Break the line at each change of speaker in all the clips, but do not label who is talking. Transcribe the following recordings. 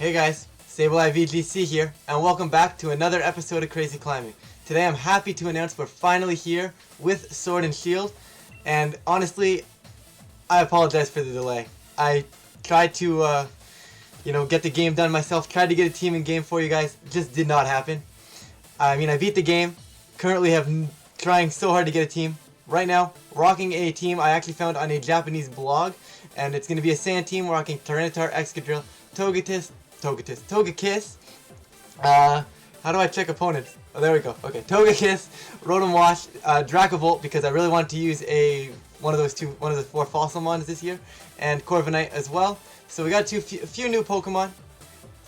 Hey guys, Sableye VGC here, and welcome back to another episode of Crazy Climbing. Today I'm happy to announce we're finally here with Sword and Shield, and honestly, I apologize for the delay. I tried to, get the game done myself, tried to get a team in game for you guys, just did not happen. I beat the game, currently trying so hard to get a team. Right now, rocking a team I actually found on a Japanese blog, and it's going to be a sand team rocking Tyranitar, Excadrill, Togekiss. How do I check opponents? Oh, there we go. Okay, Togekiss, Rotom Wash, Dracavolt, because I really wanted to use one of the 4 fossil mons this year, and Corviknight as well. So we got a few new Pokemon.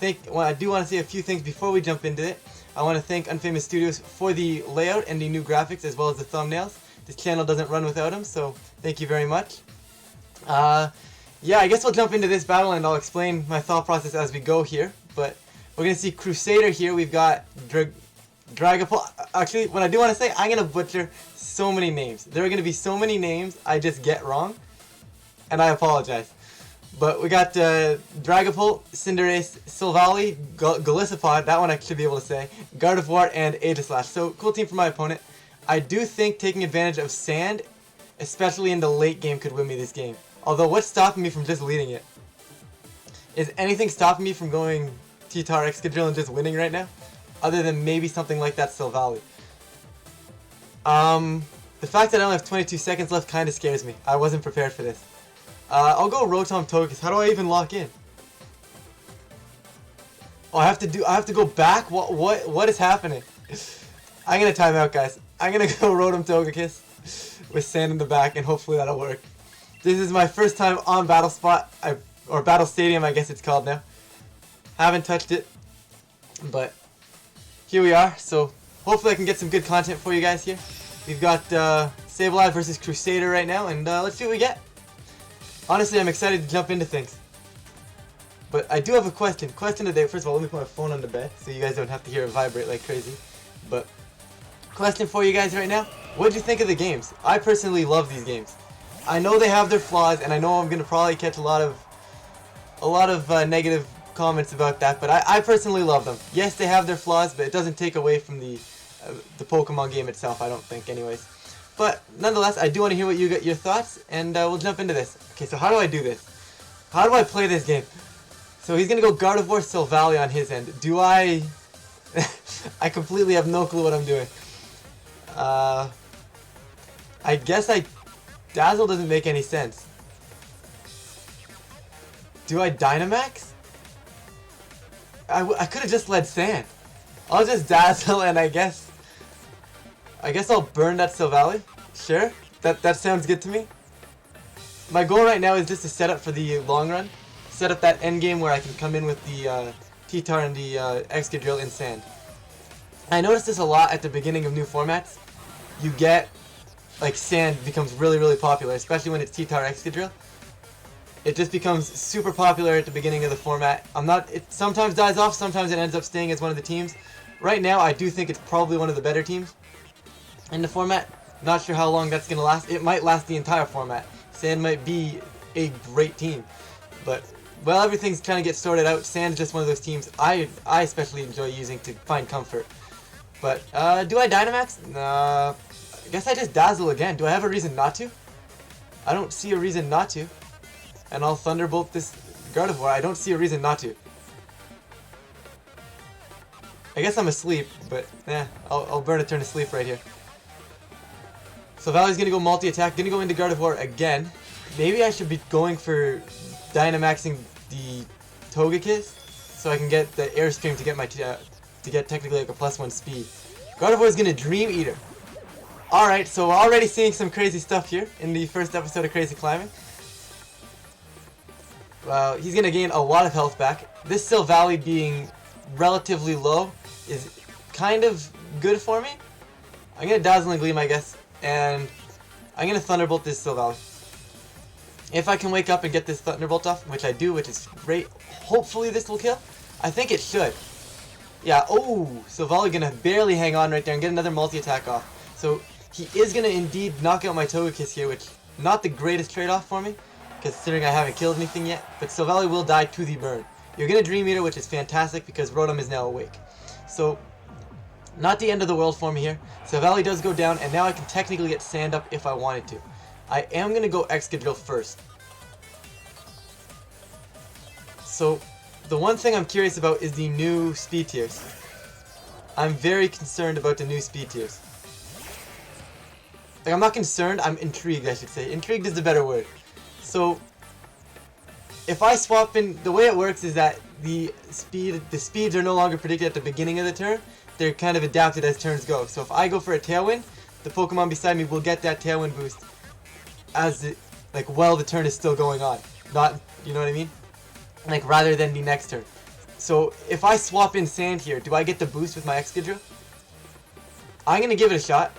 I do want to say a few things before we jump into it. I want to thank Unfamous Studios for the layout and the new graphics as well as the thumbnails. This channel doesn't run without them, so thank you very much. Yeah, I guess we'll jump into this battle and I'll explain my thought process as we go here. But we're going to see Crusader here. We've got Dragapult. Actually, what I do want to say, I'm going to butcher so many names. There are going to be so many names I just get wrong, and I apologize. But we got Dragapult, Cinderace, Silvally, Golisopod, that one I should be able to say, Gardevoir, and Aegislash. So, cool team for my opponent. I do think taking advantage of Sand, especially in the late game, could win me this game. Although, what's stopping me from just leading it? Is anything stopping me from going T-Tar, Excadrill, and just winning right now? Other than maybe something like that Silvally. The fact that I only have 22 seconds left kind of scares me. I wasn't prepared for this. I'll go Rotom Togekiss. How do I even lock in? Oh, I have to go back? What is happening? I'm gonna time out, guys. I'm gonna go Rotom Togekiss with Sand in the back, and hopefully that'll work. This is my first time on Battle Spot, or Battle Stadium, I guess it's called now. Haven't touched it, but here we are. So hopefully I can get some good content for you guys here. We've got Sableye versus Crusader right now, and let's see what we get. Honestly, I'm excited to jump into things. But I do have a question. Question today. First of all, let me put my phone on the bed so you guys don't have to hear it vibrate like crazy. But question for you guys right now. What did you think of the games? I personally love these games. I know they have their flaws, and I know I'm going to probably catch a lot of negative comments about that, but I personally love them. Yes, they have their flaws, but it doesn't take away from the Pokemon game itself, I don't think, anyways. But nonetheless, I do want to hear what your thoughts, and we'll jump into this. Okay, so how do I do this? How do I play this game? So he's going to go Gardevoir, Silvally on his end. Do I... I completely have no clue what I'm doing. I guess Dazzle doesn't make any sense. Do I Dynamax? I could have just led Sand. I'll just Dazzle, and I guess I'll burn that Silvally. Sure, that sounds good to me. My goal right now is just to set up for the long run. Set up that end game where I can come in with the T-Tar and the Excadrill in Sand. I noticed this a lot at the beginning of new formats. You get, like, Sand becomes really, really popular, especially when it's T-Tar Excadrill. It just becomes super popular at the beginning of the format. It sometimes dies off, sometimes it ends up staying as one of the teams. Right now, I do think it's probably one of the better teams in the format. Not sure how long that's going to last. It might last the entire format. Sand might be a great team. But, well, everything's trying to get sorted out. Sand is just one of those teams I especially enjoy using to find comfort. But, do I Dynamax? Nah, I guess I just Dazzle again. Do I have a reason not to? I don't see a reason not to. And I'll Thunderbolt this Gardevoir. I don't see a reason not to. I guess I'm asleep, but I'll burn a turn of sleep right here. So Valley's gonna go multi-attack, gonna go into Gardevoir again. Maybe I should be going for Dynamaxing the Togekiss so I can get the Airstream to get technically like a +1 speed. Gardevoir's gonna Dream Eater. Alright, so we're already seeing some crazy stuff here in the first episode of Crazy Climbing. He's going to gain a lot of health back. This Silvally being relatively low is kind of good for me. I'm going to Dazzle and Gleam, I guess, and I'm going to Thunderbolt this Silvally. If I can wake up and get this Thunderbolt off, which I do, which is great, hopefully this will kill. I think it should. Yeah, oh, Silvally going to barely hang on right there and get another multi-attack off. So he is going to indeed knock out my Togekiss here, which not the greatest trade-off for me, considering I haven't killed anything yet, but Silvally will die to the burn. You're going to Dream Eater, which is fantastic because Rotom is now awake. So, not the end of the world for me here. Silvally does go down, and now I can technically get Sand up if I wanted to. I am going to go Excadrill first. So, the one thing I'm curious about is the new speed tiers. I'm very concerned about the new speed tiers. Like, I'm not concerned, I'm intrigued, I should say. Intrigued is the better word. So, if I swap in, the way it works is that the speeds are no longer predicted at the beginning of the turn. They're kind of adapted as turns go. So if I go for a Tailwind, the Pokemon beside me will get that Tailwind boost as the, like, while the turn is still going on. Not, you know what I mean? Like, rather than the next turn. So if I swap in Sand here, do I get the boost with my Excadrill? I'm gonna give it a shot.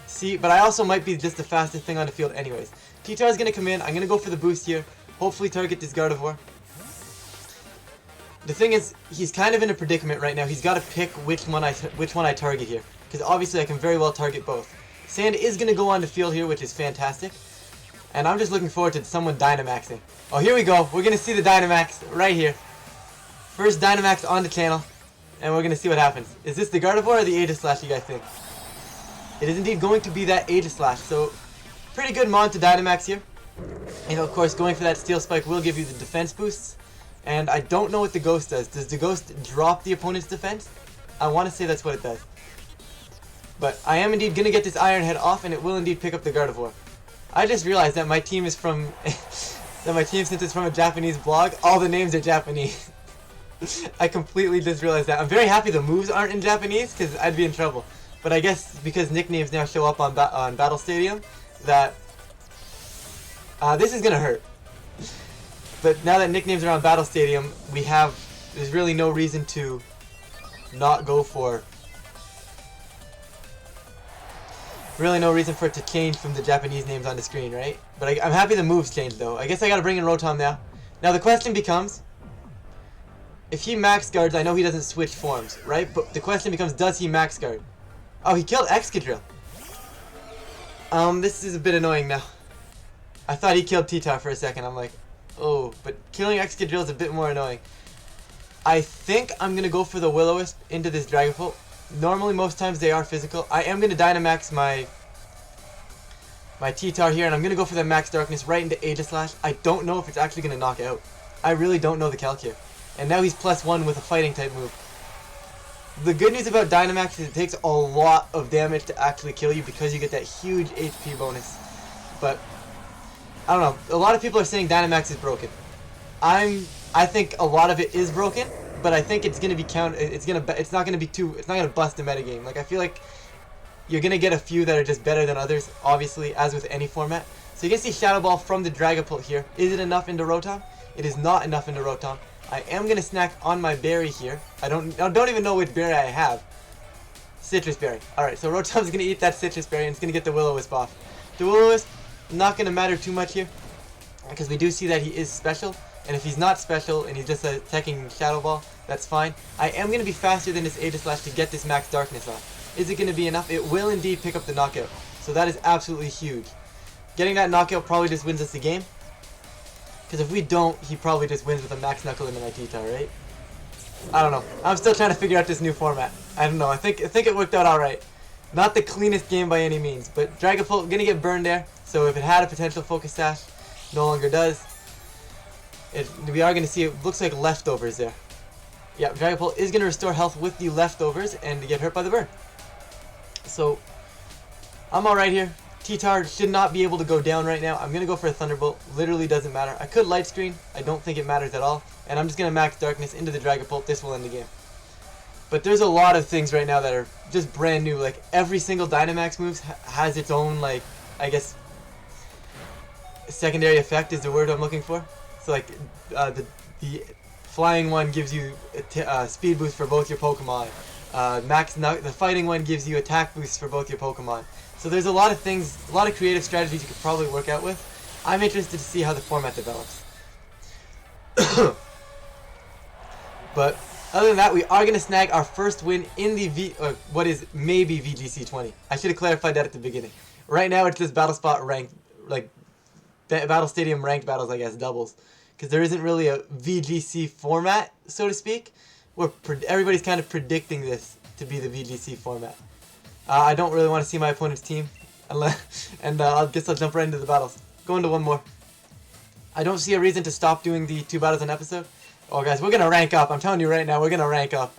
See, but I also might be just the fastest thing on the field anyways. T-Tar is gonna come in. I'm gonna go for the boost here. Hopefully target this Gardevoir. The thing is, he's kind of in a predicament right now. He's got to pick which one I target here, because obviously I can very well target both. Sand is going to go on the field here, which is fantastic. And I'm just looking forward to someone Dynamaxing. Oh, here we go. We're going to see the Dynamax right here. First Dynamax on the channel, and we're going to see what happens. Is this the Gardevoir or the Aegislash, you guys think? It is indeed going to be that Aegislash, so pretty good mon to Dynamax here. And of course, going for that Steel Spike will give you the defense boosts. And I don't know what the Ghost does. Does the Ghost drop the opponent's defense? I want to say that's what it does. But I am indeed going to get this Iron Head off, and it will indeed pick up the Gardevoir. I just realized that my team is from... that my team, since it's from a Japanese blog, all the names are Japanese. I completely just realized that. I'm very happy the moves aren't in Japanese, because I'd be in trouble. But I guess because nicknames now show up on Battle Stadium, that... this is going to hurt. But now that nicknames are on Battle Stadium, there's really no reason to not go for... Really no reason for it to change from the Japanese names on the screen, right? But I'm happy the moves changed, though. I guess I gotta bring in Rotom now. Now the question becomes, if he max guards, I know he doesn't switch forms, right? But the question becomes, does he max guard? Oh, he killed Excadrill. This is a bit annoying now. I thought he killed T-Tar for a second. I'm like, oh, but killing Excadrill is a bit more annoying. I think I'm going to go for the Will-O-Wisp into this Dragapult. Normally, most times they are physical. I am going to Dynamax my T-Tar here, and I'm going to go for the Max Darkness right into Aegislash. I don't know if it's actually going to knock out. I really don't know the calc here. And now he's +1 with a fighting type move. The good news about Dynamax is it takes a lot of damage to actually kill you because you get that huge HP bonus. But I don't know. A lot of people are saying Dynamax is broken. I think a lot of it is broken, but I think it's gonna be it's not gonna bust the metagame. Like, I feel like you're gonna get a few that are just better than others, obviously, as with any format. So you can see Shadow Ball from the Dragapult here. Is it enough into Rotom? It is not enough into Rotom. I am gonna snack on my berry here. I don't even know which berry I have. Citrus berry. Alright, so Rotom's gonna eat that citrus berry and it's gonna get the Will-O-Wisp off. The Will-O-Wisp, not going to matter too much here, because we do see that he is special, and if he's not special and he's just attacking Shadow Ball, that's fine. I am going to be faster than this Aegislash to get this Max Darkness off. Is it going to be enough? It will indeed pick up the knockout, so that is absolutely huge. Getting that knockout probably just wins us the game, because if we don't, he probably just wins with a Max Knuckle into my T-Tar, right? I don't know. I'm still trying to figure out this new format. I don't know. I think it worked out alright. Not the cleanest game by any means, but Dragapult gonna get burned there. So if it had a potential Focus Sash, no longer does. We are gonna see, it looks like leftovers there. Yeah, Dragapult is gonna restore health with the leftovers and get hurt by the burn. So I'm alright here. T-Tar should not be able to go down right now. I'm gonna go for a Thunderbolt. Literally doesn't matter. I could Light Screen. I don't think it matters at all. And I'm just gonna Max Darkness into the Dragapult. This will end the game. But there's a lot of things right now that are just brand new. Like, every single Dynamax move has its own, like, I guess, secondary effect is the word I'm looking for. So, like, the flying one gives you a speed boost for both your Pokemon. The fighting one gives you attack boosts for both your Pokemon. So there's a lot of things, a lot of creative strategies you could probably work out with. I'm interested to see how the format develops. But other than that, we are going to snag our first win in the what is maybe VGC'20. I should have clarified that at the beginning. Right now, it's just Battle Spot ranked, like, Battle Stadium ranked battles, I guess, doubles. because there isn't really a VGC format, so to speak, where everybody's kind of predicting this to be the VGC format. I don't really want to see my opponent's team, and I guess I'll jump right into the battles. Go into one more. I don't see a reason to stop doing the 2 battles an episode. Oh guys, we're gonna rank up. I'm telling you right now, we're gonna rank up.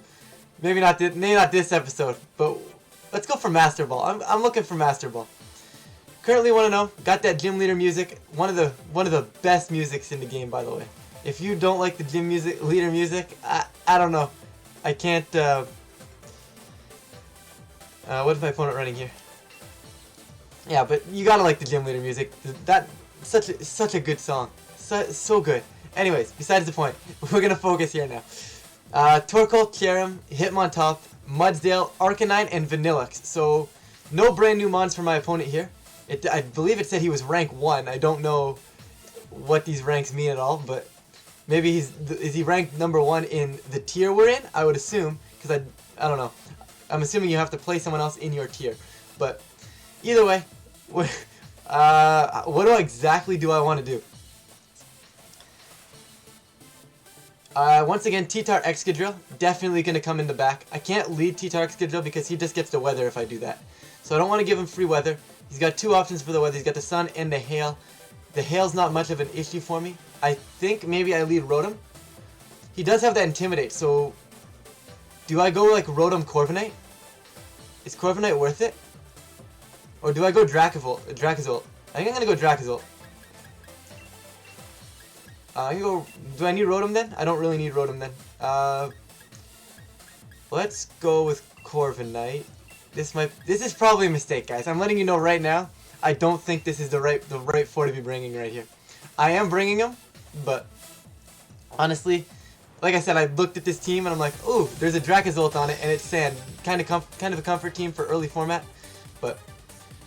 Maybe not this episode, but let's go for Master Ball. I'm looking for Master Ball. Currently 1-0. Got that gym leader music. One of the best musics in the game, by the way. If you don't like the gym leader music, I don't know. I can't. What is my opponent running here? Yeah, but you gotta like the gym leader music. That such a good song. So good. Anyways, besides the point, we're gonna focus here now. Torkoal, Cherim, Hitmontop, Mudsdale, Arcanine, and Vanillux. So, no brand new mons for my opponent here. I believe it said he was rank 1. I don't know what these ranks mean at all, but maybe is he ranked number 1 in the tier we're in? I would assume, because I don't know. I'm assuming you have to play someone else in your tier. But either way, what exactly do I want to do? Once again, T-Tar Excadrill, definitely going to come in the back. I can't lead T-Tar Excadrill because he just gets the weather if I do that. So I don't want to give him free weather. He's got 2 options for the weather. He's got the sun and the hail. The hail's not much of an issue for me. I think maybe I lead Rotom. He does have that Intimidate, so do I go like Rotom Corviknight? Is Corviknight worth it? Or do I go Dracozolt? I think I'm going to go Dracozolt. I can go. Do I need Rotom then? I don't really need Rotom then. Let's go with Corviknight. This is probably a mistake, guys. I'm letting you know right now. I don't think this is the right 4 to be bringing right here. I am bringing him, but honestly, like I said, I looked at this team and I'm like, ooh, there's a Dracozolt on it and it's sand. Kind of a comfort team for early format, but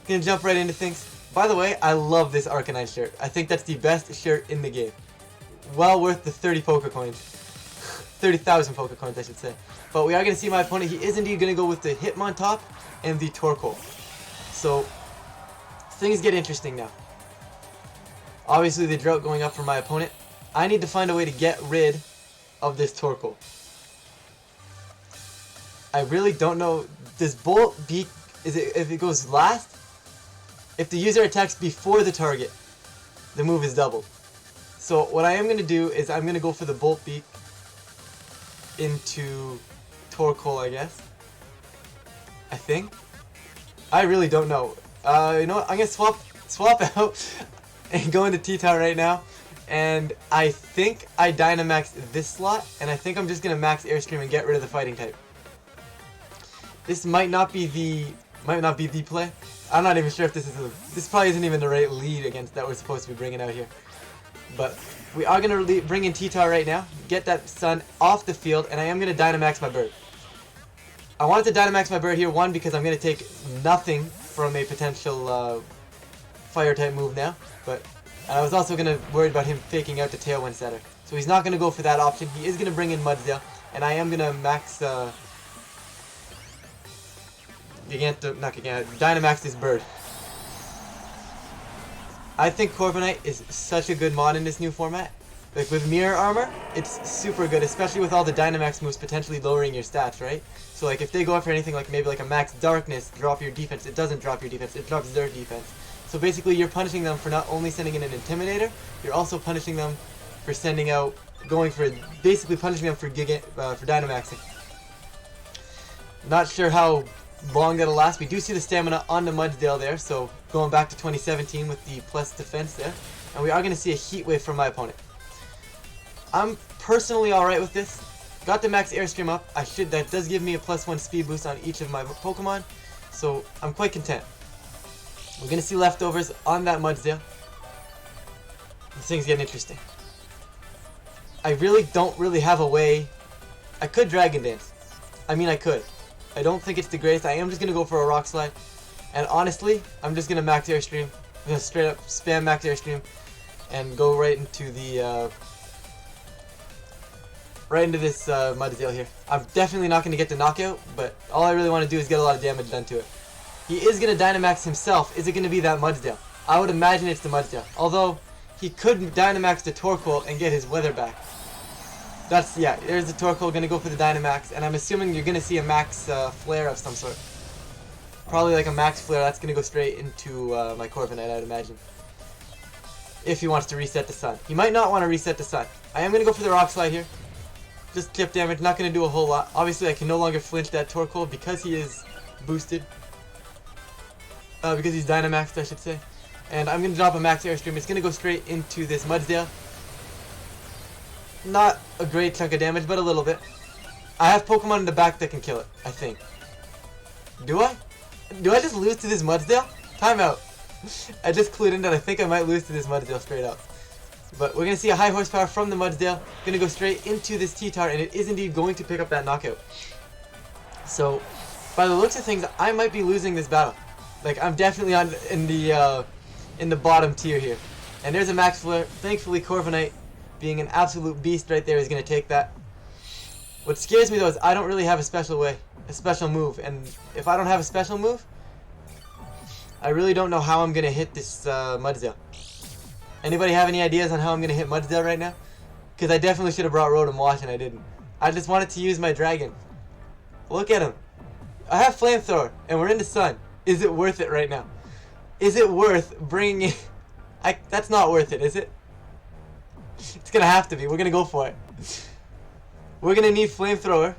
gonna jump right into things. By the way, I love this Arcanine shirt. I think that's the best shirt in the game. Well worth the 30 Poké Coins. 30,000 Poké Coins, I should say. But we are going to see my opponent. He is indeed going to go with the Hitmontop and the Torkoal. So, things get interesting now. Obviously, the drought going up for my opponent. I need to find a way to get rid of this Torkoal. I really don't know. Does Bolt Beak, if it goes last? If the user attacks before the target, the move is doubled. So what I am going to do is I'm going to go for the Bolt Beak into Torkoal, I guess. I think. I really don't know. You know what? I'm going to swap out and go into T-Tar right now. And I think I Dynamax this slot. And I think I'm just going to max Airstream and get rid of the Fighting type. This might not be the play. I'm not even sure if this probably isn't even the right lead against that we're supposed to be bringing out here. But we are going to bring in T-Tar right now, get that Sun off the field, and I am going to Dynamax my bird. I wanted to Dynamax my bird here, one, because I'm going to take nothing from a potential Fire-type move now, but I was also going to worry about him faking out the Tailwind Setter. So he's not going to go for that option. He is going to bring in Mudsdale, and I am going to max... Dynamax this bird. I think Corviknight is such a good mod in this new format. Like with Mirror Armor, it's super good, especially with all the Dynamax moves potentially lowering your stats, right? So like if they go after anything like maybe like a Max Darkness, drop your defense, it doesn't drop your defense, it drops their defense. So basically you're punishing them for not only sending in an Intimidator, you're also punishing them for sending out, basically punishing them for Dynamaxing. Not sure how long that'll last. We do see the stamina on the Mudsdale there, so going back to 2017 with the plus defense there. And we are going to see a Heat Wave from my opponent. I'm personally alright with this. Got the max Airstream up. That does give me a +1 speed boost on each of my Pokemon, so I'm quite content. We're going to see leftovers on that Mudsdale. This thing's getting interesting. I really don't have a way. I could Dragon Dance. I mean, I could. I don't think it's the greatest. I am just going to go for a Rock Slide. And honestly, I'm just going to max Airstream. I'm going to straight up spam max Airstream and go right into the this Mudsdale here. I'm definitely not going to get the knockout, but all I really want to do is get a lot of damage done to it. He is going to Dynamax himself. Is it going to be that Mudsdale? I would imagine it's the Mudsdale. Although, he could Dynamax the Torkoal and get his weather back. That's, yeah, there's the Torkoal gonna go for the Dynamax, and I'm assuming you're gonna see a max flare of some sort. Probably like a max flare, that's gonna go straight into my Corviknight, I'd imagine. If he wants to reset the sun. He might not want to reset the sun. I am gonna go for the Rock Slide here. Just chip damage, not gonna do a whole lot. Obviously I can no longer flinch that Torkoal because he is boosted. Because he's Dynamaxed, I should say. And I'm gonna drop a max Airstream. It's gonna go straight into this Mudsdale. Not a great chunk of damage, but a little bit. I have Pokemon in the back that can kill it, I think. Do I? Do I just lose to this Mudsdale? Timeout. I just clued in that I think I might lose to this Mudsdale straight up. But we're gonna see a high horsepower from the Mudsdale. Gonna go straight into this T-Tar, and it is indeed going to pick up that knockout. So, by the looks of things, I might be losing this battle. Like, I'm definitely in the bottom tier here. And there's a max flare. Thankfully, Corviknight, being an absolute beast right there, is going to take that. What scares me though is I don't really have a special move, and if I don't have a special move, I really don't know how I'm going to hit this Mudsdale. Anybody have any ideas on how I'm going to hit Mudsdale right now? Because I definitely should have brought Rotom Wash and I didn't. I just wanted to use my dragon. Look at him. I have Flamethrower and we're in the sun. Is it worth it right now? Is it worth bringing in... that's not worth it, is it? It's going to have to be. We're going to go for it. We're going to need Flamethrower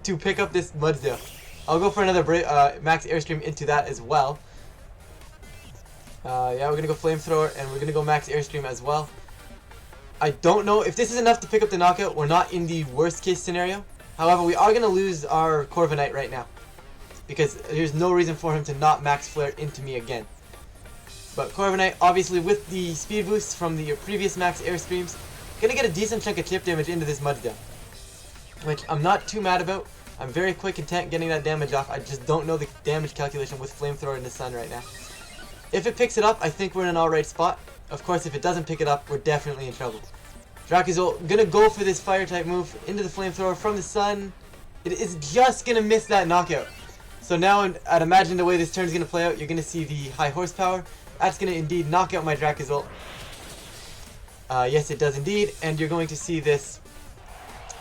to pick up this Mudsdale. I'll go for another max Airstream into that as well. Yeah, we're going to go Flamethrower and we're going to go max Airstream as well. I don't know if this is enough to pick up the knockout. We're not in the worst case scenario. However, we are going to lose our Corviknight right now, because there's no reason for him to not max flare into me again. But Corviknight, obviously with the speed boost from the previous max Airstreams, gonna get a decent chunk of chip damage into this Mudsdale, which I'm not too mad about. I'm very quick content getting that damage off. I just don't know the damage calculation with Flamethrower in the sun right now. If it picks it up, I think we're in an alright spot. Of course, if it doesn't pick it up, we're definitely in trouble. Dracozolt gonna go for this fire type move into the Flamethrower from the sun. It is just gonna miss that knockout. So now, I'd imagine the way this turn is gonna play out, you're gonna see the high horsepower. That's gonna indeed knock out my Dracozolt. Yes, it does indeed. And you're going to see this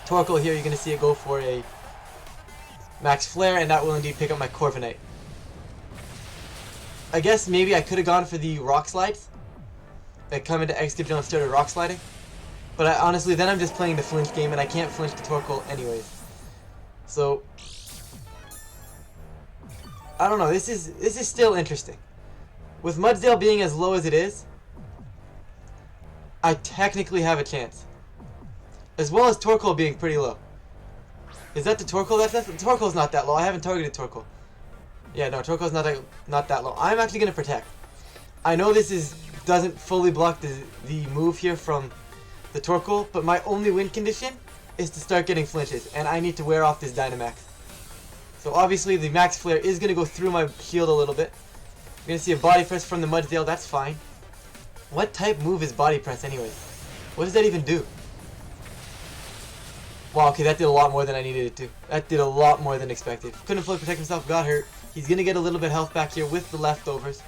Torkoal here. You're gonna see it go for a max flare, and that will indeed pick up my Corviknight. I guess maybe I could have gone for the rock slides. Like come into Exeggutor and started rock sliding. But honestly, then I'm just playing the flinch game, and I can't flinch the Torkoal anyways. So I don't know. This is still interesting. With Mudsdale being as low as it is, I technically have a chance. As well as Torkoal being pretty low. Is that the Torkoal that's left? Torkoal's not that low. I haven't targeted Torkoal. Yeah, no, Torkoal's not that low. I'm actually gonna protect. I know this doesn't fully block the move here from the Torkoal, but my only win condition is to start getting flinches, and I need to wear off this Dynamax. So obviously the max flare is gonna go through my shield a little bit. I'm gonna see a body press from the Mudsdale. That's fine. What type move is body press anyways? What does that even do? Wow, okay, that did a lot more than I needed it to. That did a lot more than expected. Couldn't fully protect himself, got hurt. He's gonna get a little bit of health back here with the leftovers.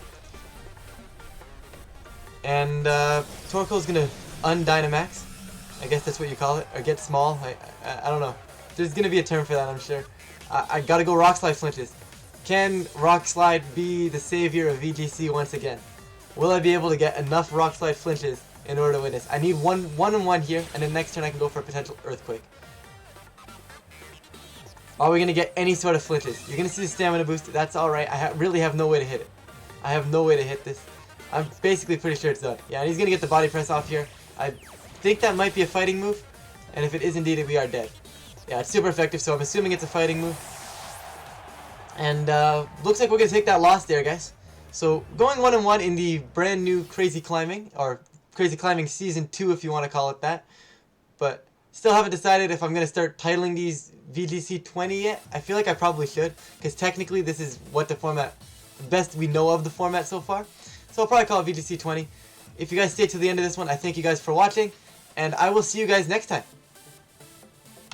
And Torkoal's gonna undynamax. I guess that's what you call it. Or get small. I don't know. There's gonna be a term for that, I'm sure. I gotta go Rock Slide flinches. Can Rock Slide be the savior of VGC once again? Will I be able to get enough Rock Slide flinches in order to win this? I need one and one here, and then next turn I can go for a potential Earthquake. Are we going to get any sort of flinches? You're going to see the stamina boost. That's alright. I really have no way to hit it. I have no way to hit this. I'm basically pretty sure it's done. Yeah, and he's going to get the body press off here. I think that might be a fighting move. And if it is indeed, we are dead. Yeah, it's super effective, so I'm assuming it's a fighting move. And looks like we're going to take that loss there, guys. So going 1-1 in the brand new Crazy Climbing, or Crazy Climbing Season 2 if you want to call it that. But still haven't decided if I'm going to start titling these VGC'20 yet. I feel like I probably should, because technically this is what the format, the best we know of the format so far. So I'll probably call it VGC'20. If you guys stay to the end of this one, I thank you guys for watching, and I will see you guys next time.